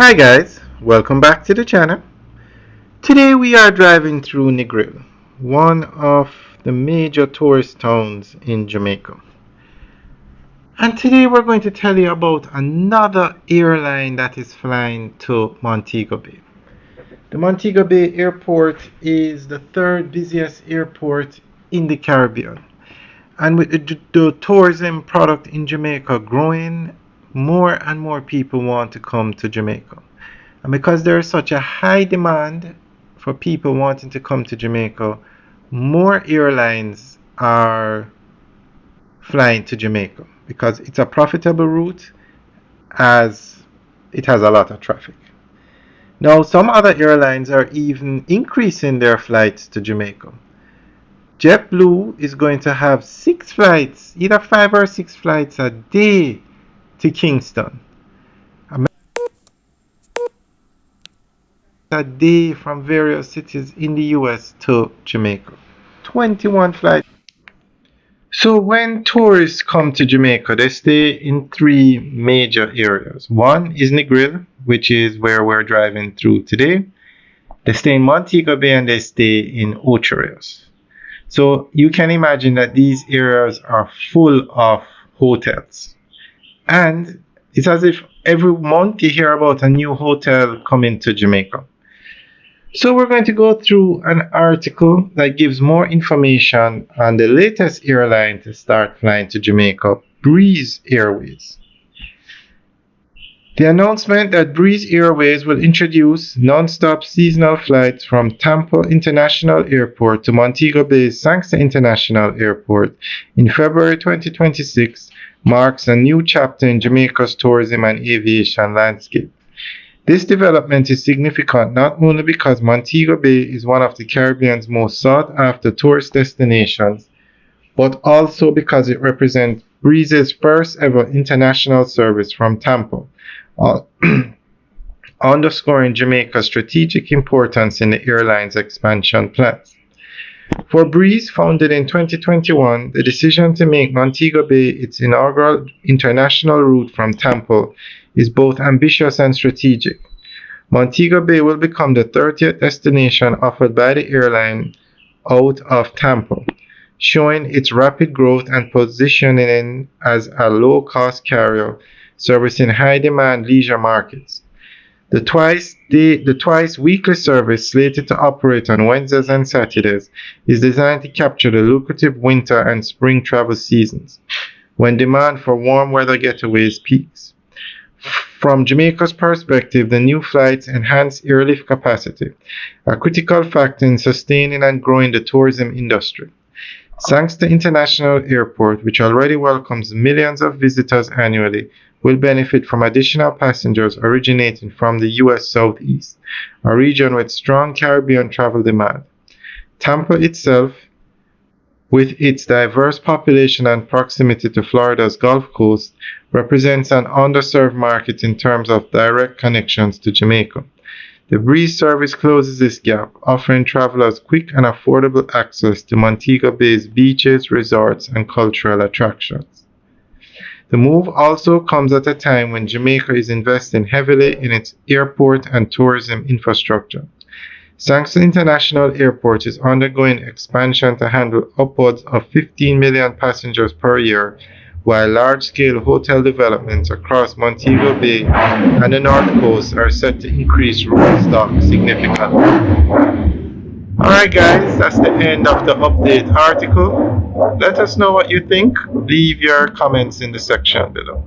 Hi guys, welcome back to the channel. Today we are driving through Negril, one of the major tourist towns in Jamaica. And today we're going to tell you about another airline that is flying to Montego Bay. The Montego Bay Airport is the third busiest airport in the Caribbean. And with the tourism product in Jamaica growing, more and more people want to come to Jamaica. And because there is such a high demand for people wanting to come to Jamaica, more airlines are flying to Jamaica because it's a profitable route as it has a lot of traffic. Now, some other airlines are even increasing their flights to Jamaica. JetBlue is going to have 6 flights, either 5 or 6 flights a day to Kingston. A day from various cities in the US to Jamaica. 21 flights. So when tourists come to Jamaica, they stay in 3 major areas. One is Negril, which is where we're driving through today. They stay in Montego Bay and they stay in Ocho Rios. So you can imagine that these areas are full of hotels. And it's as if every month you hear about a new hotel coming to Jamaica. So we're going to go through an article that gives more information on the latest airline to start flying to Jamaica, Breeze Airways. The announcement that Breeze Airways will introduce non-stop seasonal flights from Tampa International Airport to Montego Bay's Sangster International Airport in February 2026 marks a new chapter in Jamaica's tourism and aviation landscape. This development is significant not only because Montego Bay is one of the Caribbean's most sought-after tourist destinations, but also because it represents Breeze's first ever international service from Tampa, underscoring Jamaica's strategic importance in the airline's expansion plans. For Breeze, founded in 2021, the decision to make Montego Bay its inaugural international route from Tampa is both ambitious and strategic. Montego Bay will become the 30th destination offered by the airline out of Tampa, showing its rapid growth and positioning as a low-cost carrier servicing high-demand leisure markets. The twice weekly service, slated to operate on Wednesdays and Saturdays, is designed to capture the lucrative winter and spring travel seasons, when demand for warm weather getaways peaks. From Jamaica's perspective, the new flights enhance airlift capacity, a critical factor in sustaining and growing the tourism industry. Sangster International Airport, which already welcomes millions of visitors annually, will benefit from additional passengers originating from the U.S. Southeast, a region with strong Caribbean travel demand. Tampa itself, with its diverse population and proximity to Florida's Gulf Coast, represents an underserved market in terms of direct connections to Jamaica. The Breeze service closes this gap, offering travelers quick and affordable access to Montego Bay's beaches, resorts, and cultural attractions. The move also comes at a time when Jamaica is investing heavily in its airport and tourism infrastructure. Sangster International Airport is undergoing expansion to handle upwards of 15 million passengers per year, while large-scale hotel developments across Montego Bay and the North Coast are set to increase room stock significantly. Alright guys, that's the end of the update article. Let us know what you think. Leave your comments in the section below.